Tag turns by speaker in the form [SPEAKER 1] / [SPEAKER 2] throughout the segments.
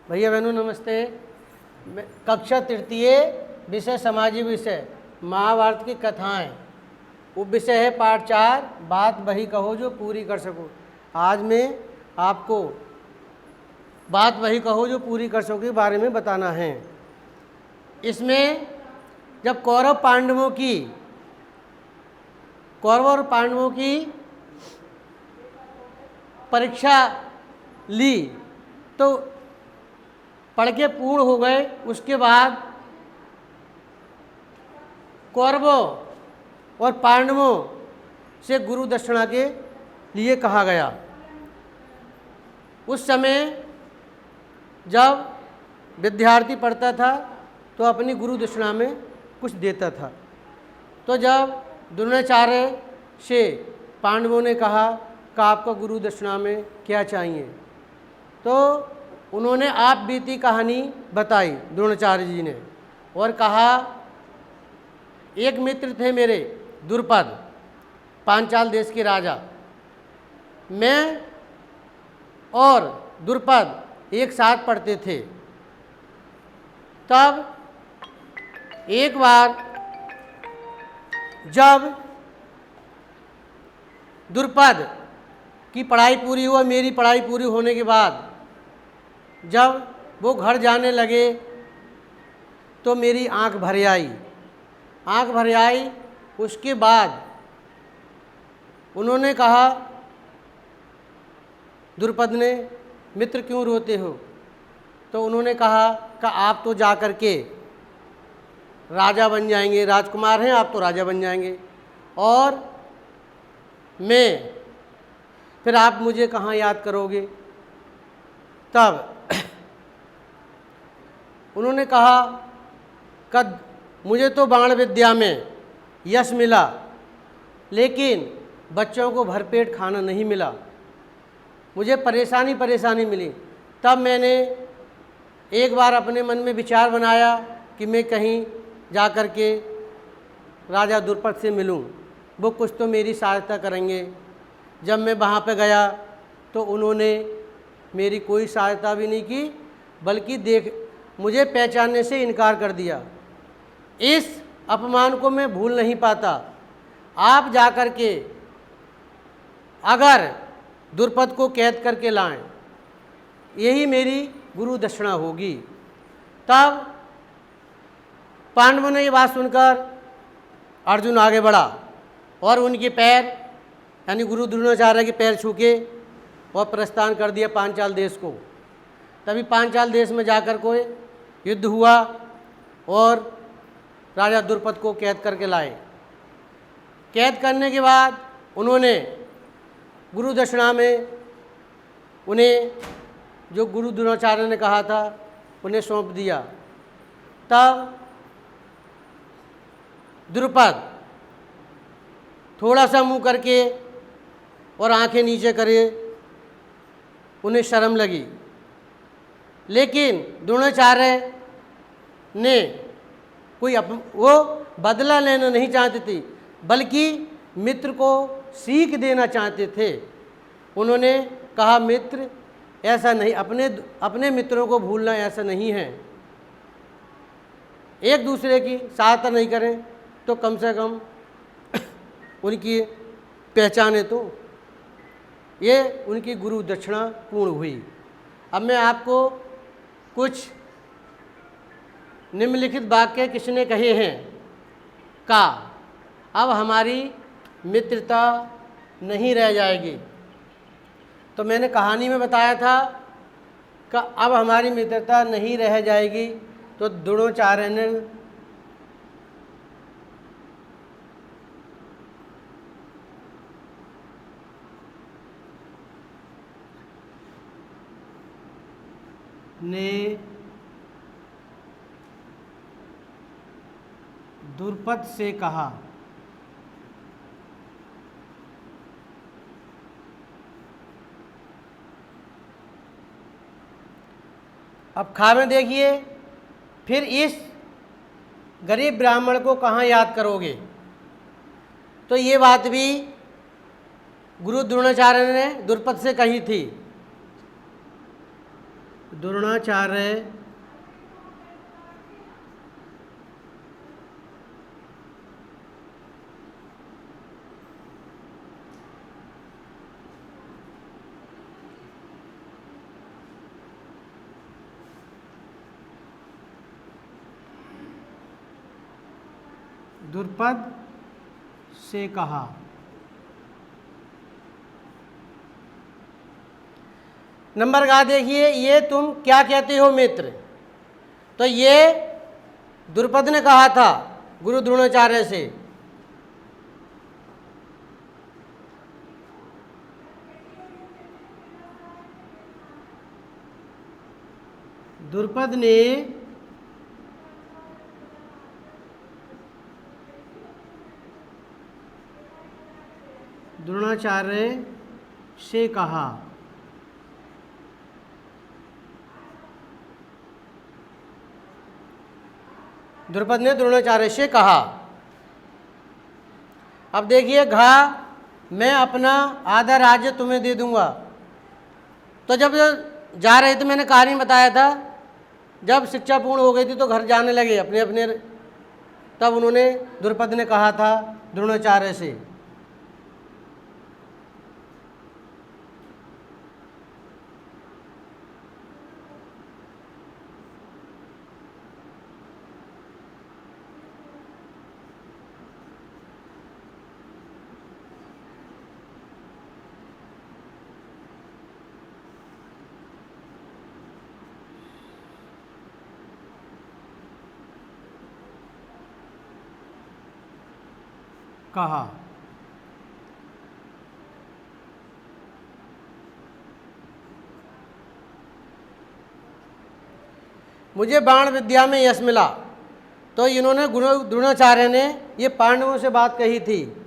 [SPEAKER 1] भैया बहनों नमस्ते। कक्षा तृतीय विषय सामाजिक विषय महाभारत की कथाएं, उप विषय है पाठ 4 बात वही कहो जो पूरी कर सको। आज मैं आपको बात वही कहो जो पूरी कर सको के बारे में बताना है। इसमें जब कौरव और पांडवों की परीक्षा ली तो पढ़ के पूर्ण हो गए। उसके बाद कौरवों और पांडवों से गुरु दक्षिणा के लिए कहा गया। उस समय जब विद्यार्थी पढ़ता था तो अपनी गुरु दक्षिणा में कुछ देता था। तो जब द्रोणाचार्य से पांडवों ने कहा कि आपको गुरु दक्षिणा में क्या चाहिए, तो उन्होंने आप बीती कहानी बताई द्रोणाचार्य जी ने और कहा एक मित्र थे मेरे द्रुपद, पांचाल देश के राजा। मैं और द्रुपद एक साथ पढ़ते थे। तब एक बार जब द्रुपद की पढ़ाई पूरी हुई, मेरी पढ़ाई पूरी होने के बाद जब वो घर जाने लगे तो मेरी आंख भर आई। उसके बाद उन्होंने कहा, द्रुपद ने, मित्र क्यों रोते हो? तो उन्होंने कहा कि आप तो जा कर के राजा बन जाएंगे, राजकुमार हैं आप तो राजा बन जाएंगे, और मैं फिर आप मुझे कहाँ याद करोगे? तब उन्होंने कहा कि मुझे तो बाण विद्या में यश मिला, लेकिन बच्चों को भरपेट खाना नहीं मिला, मुझे परेशानी मिली। तब मैंने एक बार अपने मन में विचार बनाया कि मैं कहीं जा कर के राजा द्रुपद से मिलूं, वो कुछ तो मेरी सहायता करेंगे। जब मैं वहाँ पे गया तो उन्होंने मेरी कोई सहायता भी नहीं की, बल्कि मुझे पहचानने से इनकार कर दिया। इस अपमान को मैं भूल नहीं पाता। आप जा कर के अगर द्रुपद को कैद करके लाएं, यही मेरी गुरु दक्षिणा होगी। तब पांडवों ने ये बात सुनकर अर्जुन आगे बढ़ा और उनके पैर यानी गुरु द्रोणाचार्य के पैर छू के और प्रस्थान कर दिया पांचाल देश को। तभी पांचाल देश में जाकर कोई युद्ध हुआ और राजा द्रुपद को कैद करके लाए। कैद करने के बाद उन्होंने गुरु दक्षिणा में उन्हें जो गुरु द्रोणाचार्य ने कहा था उन्हें सौंप दिया। तब द्रुपद थोड़ा सा मुंह करके और आंखें नीचे करे, उन्हें शर्म लगी। लेकिन द्रोणाचार्य ने वो बदला लेना नहीं चाहते थे, बल्कि मित्र को सीख देना चाहते थे। उन्होंने कहा, मित्र ऐसा नहीं, अपने मित्रों को भूलना ऐसा नहीं है। एक दूसरे की सहायता नहीं करें तो कम से कम उनकी पहचाने तो। ये उनकी गुरु दक्षिणा पूर्ण हुई। अब मैं आपको कुछ निम्नलिखित वाक्य किसने कहे हैं का अब हमारी मित्रता नहीं रह जाएगी। तो मैंने कहानी में बताया था कि अब हमारी मित्रता नहीं रह जाएगी, तो द्रोणाचार्य ने द्रुपद से कहा, अब खा में देखिए, फिर इस गरीब ब्राह्मण को कहाँ याद करोगे? तो ये बात भी गुरु द्रोणाचार्य ने द्रुपद से कही थी। द्रोणाचार्य द्रुपद से कहा। नंबर का देखिए, ये तुम क्या कहते हो मित्र। तो ये द्रुपद ने कहा था गुरु द्रोणाचार्य से। द्रुपद ने द्रोणाचार्य से कहा। द्रुपद ने द्रोणाचार्य से कहा। अब देखिए, घा मैं अपना आधा राज्य तुम्हें दे दूंगा। तो जब जा रहे थे, मैंने कहानी बताया था, जब शिक्षा पूर्ण हो गई थी तो घर जाने लगे अपने अपने, तब उन्होंने द्रुपद ने कहा था द्रोणाचार्य से। कहा। मुझे बाण विद्या में यश मिला। तो इन्होंने गुरु द्रोणाचार्य ने ये पांडवों से बात कही थी।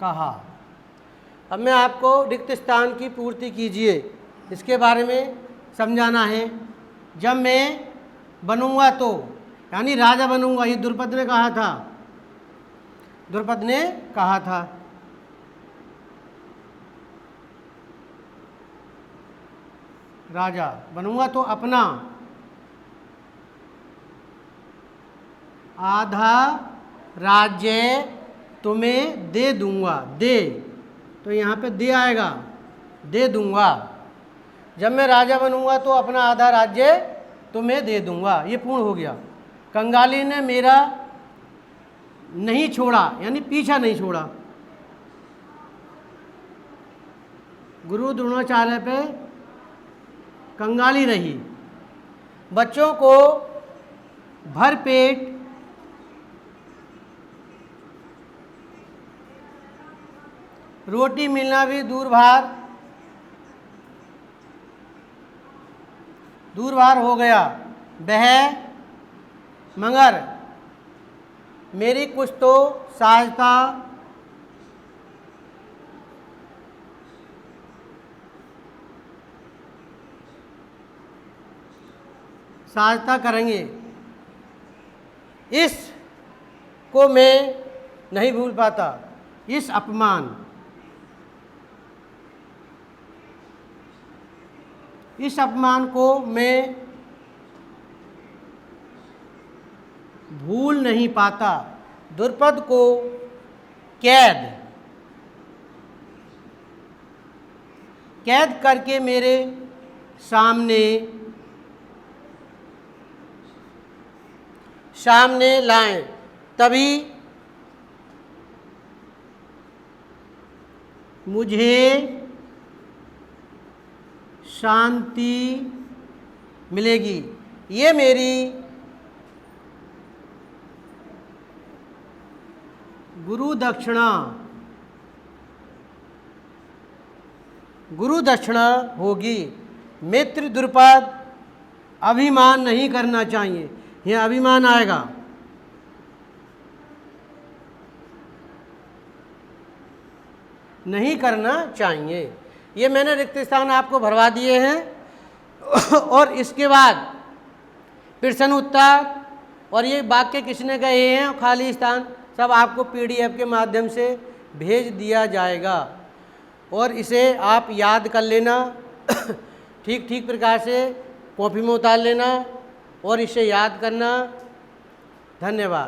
[SPEAKER 1] कहा। अब मैं आपको रिक्त स्थान की पूर्ति कीजिए, इसके बारे में समझाना है। जब मैं बनूंगा तो, यानी राजा बनूंगा, ये द्रुपद ने कहा था। द्रुपद ने कहा था। राजा बनूंगा तो अपना आधा राज्य तुम्हें दे दूंगा। दे, तो यहाँ पे दे आएगा, दे दूंगा। जब मैं राजा बनूंगा तो अपना आधा राज्य तुम्हें दे दूंगा। ये पूर्ण हो गया। कंगाली ने मेरा नहीं छोड़ा, यानी पीछा नहीं छोड़ा। गुरु द्रोणाचार्य पे कंगाली रही। बच्चों को भर पेट रोटी मिलना भी दूरभार हो गया वह, मगर मेरी कुछ तो सहायता करेंगे। इस को मैं नहीं भूल पाता। इस अपमान को मैं भूल नहीं पाता। द्रुपद को कैद करके मेरे सामने लाएं, तभी मुझे शांति मिलेगी। ये मेरी गुरु दक्षिणा होगी। मित्र द्रुपद, अभिमान नहीं करना चाहिए। यहाँ अभिमान आएगा। नहीं करना चाहिए। ये मैंने रिक्त स्थान आपको भरवा दिए हैं और इसके बाद प्रश्न उत्तर और ये वाक्य किसने कहे हैं और खाली स्थान सब आपको PDF के माध्यम से भेज दिया जाएगा और इसे आप याद कर लेना, ठीक ठीक प्रकार से कॉपी में उतार लेना और इसे याद करना। धन्यवाद।